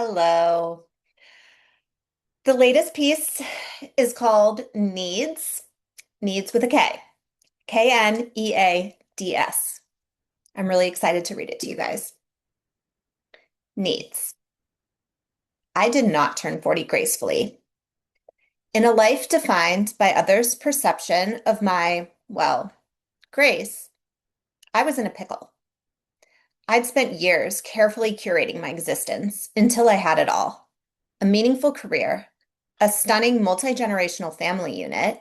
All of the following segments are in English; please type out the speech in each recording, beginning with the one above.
Hello. The latest piece is called Kneads, Kneads with a K, Kneads. I'm really excited to read it to you guys. Kneads. I did not turn 40 gracefully. In a life defined by others' perception of my, well, grace, I was in a pickle. I'd spent years carefully curating my existence until I had it all. A meaningful career, a stunning multi-generational family unit,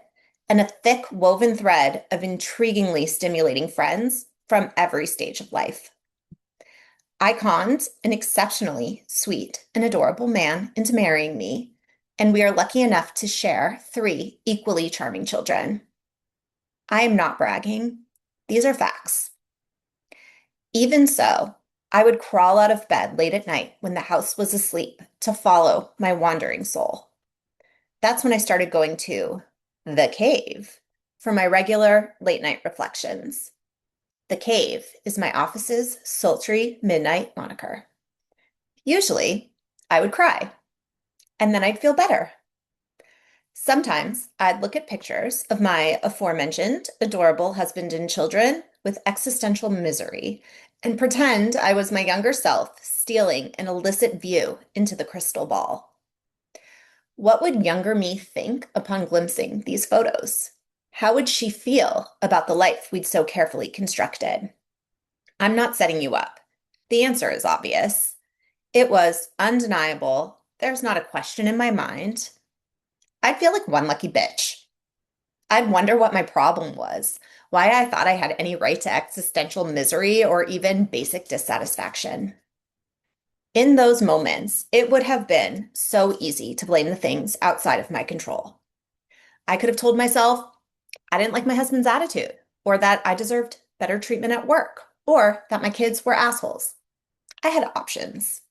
and a thick woven thread of intriguingly stimulating friends from every stage of life. I conned an exceptionally sweet and adorable man into marrying me, and we are lucky enough to share three equally charming children. I am not bragging. These are facts. Even so, I would crawl out of bed late at night when the house was asleep to follow my wandering soul. That's when I started going to the cave for my regular late night reflections. The cave is my office's sultry midnight moniker. Usually, I would cry, and then I'd feel better. Sometimes I'd look at pictures of my aforementioned adorable husband and children with existential misery and pretend I was my younger self stealing an illicit view into the crystal ball. What would younger me think upon glimpsing these photos? How would she feel about the life we'd so carefully constructed? I'm not setting you up. The answer is obvious. It was undeniable. There's not a question in my mind. I'd feel like one lucky bitch. I'd wonder what my problem was, why I thought I had any right to existential misery or even basic dissatisfaction. In those moments, it would have been so easy to blame the things outside of my control. I could have told myself I didn't like my husband's attitude, or that I deserved better treatment at work, or that my kids were assholes. I had options.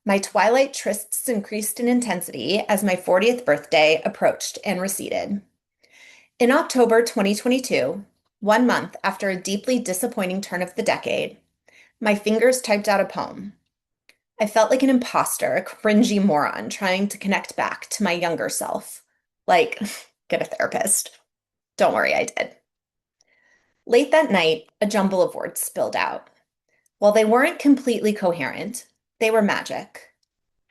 My twilight trysts increased in intensity as my 40th birthday approached and receded. In October 2022, 1 month after a deeply disappointing turn of the decade, my fingers typed out a poem. I felt like an imposter, a cringy moron trying to connect back to my younger self. Like, get a therapist. Don't worry, I did. Late that night, a jumble of words spilled out. While they weren't completely coherent, they were magic.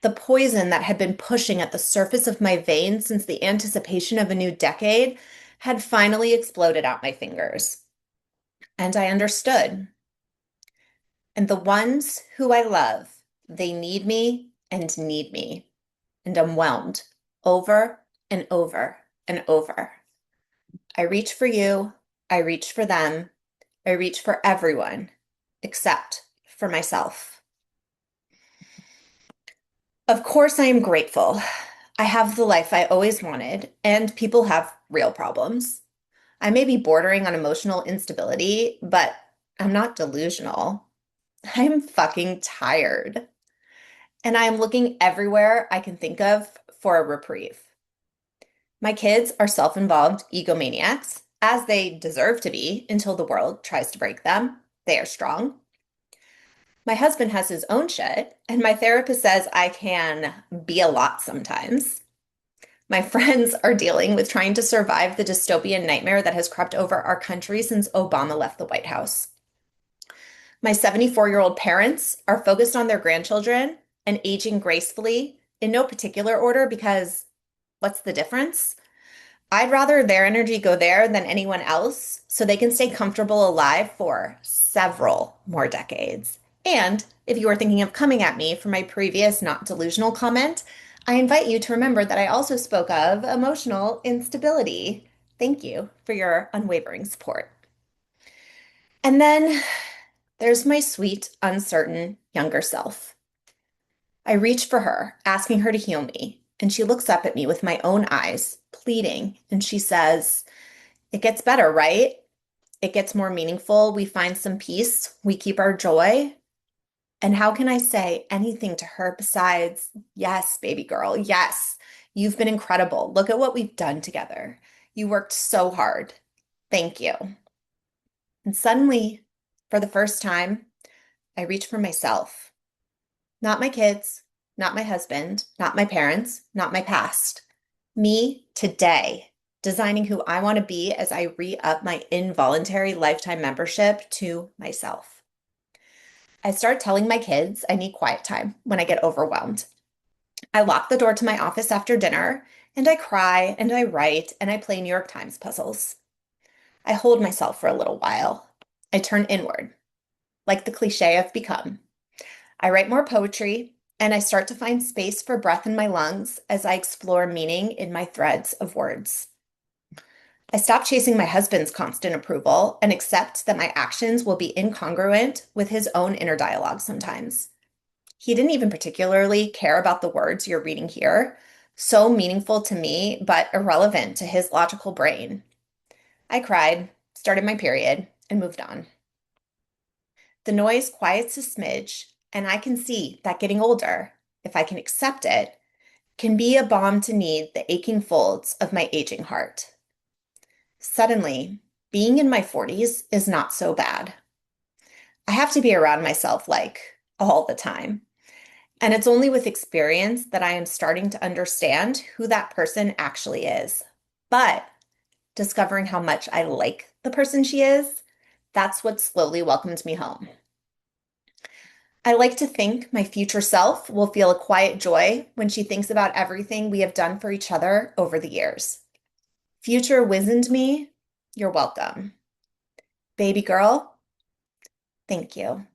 The poison that had been pushing at the surface of my veins since the anticipation of a new decade had finally exploded out my fingers. And I understood. And the ones who I love, they need me, and I'm whelmed over and over and over. I reach for you, I reach for them, I reach for everyone except for myself. Of course, I am grateful. I have the life I always wanted, and people have real problems. I may be bordering on emotional instability, but I'm not delusional. I'm fucking tired. And I'm looking everywhere I can think of for a reprieve. My kids are self-involved egomaniacs, as they deserve to be until the world tries to break them. They are strong. My husband has his own shit, and my therapist says I can be a lot sometimes. My friends are dealing with trying to survive the dystopian nightmare that has crept over our country since Obama left the White House. My 74-year-old parents are focused on their grandchildren and aging gracefully in no particular order because what's the difference? I'd rather their energy go there than anyone else so they can stay comfortable alive for several more decades. And if you are thinking of coming at me for my previous not delusional comment, I invite you to remember that I also spoke of emotional instability. Thank you for your unwavering support. And then there's my sweet, uncertain younger self. I reach for her, asking her to heal me, and she looks up at me with my own eyes, pleading, and she says, "It gets better, right? It gets more meaningful. We find some peace. We keep our joy." And how can I say anything to her besides, "Yes, baby girl, yes, you've been incredible. Look at what we've done together. You worked so hard. Thank you." And suddenly, for the first time, I reach for myself. Not my kids, not my husband, not my parents, not my past. Me today, designing who I want to be as I re-up my involuntary lifetime membership to myself. I start telling my kids I need quiet time when I get overwhelmed. I lock the door to my office after dinner, and I cry and I write and I play New York Times puzzles. I hold myself for a little while. I turn inward, like the cliche I've become. I write more poetry, and I start to find space for breath in my lungs as I explore meaning in my threads of words. I stop chasing my husband's constant approval and accept that my actions will be incongruent with his own inner dialogue sometimes. He didn't even particularly care about the words you're reading here, so meaningful to me, but irrelevant to his logical brain. I cried, started my period, and moved on. The noise quiets a smidge, and I can see that getting older, if I can accept it, can be a balm to knead the aching folds of my aging heart. Suddenly, being in my 40s is not so bad. I have to be around myself like all the time. And it's only with experience that I am starting to understand who that person actually is. But discovering how much I like the person she is, that's what slowly welcomed me home. I like to think my future self will feel a quiet joy when she thinks about everything we have done for each other over the years. Future wizened me, you're welcome. Baby girl, thank you.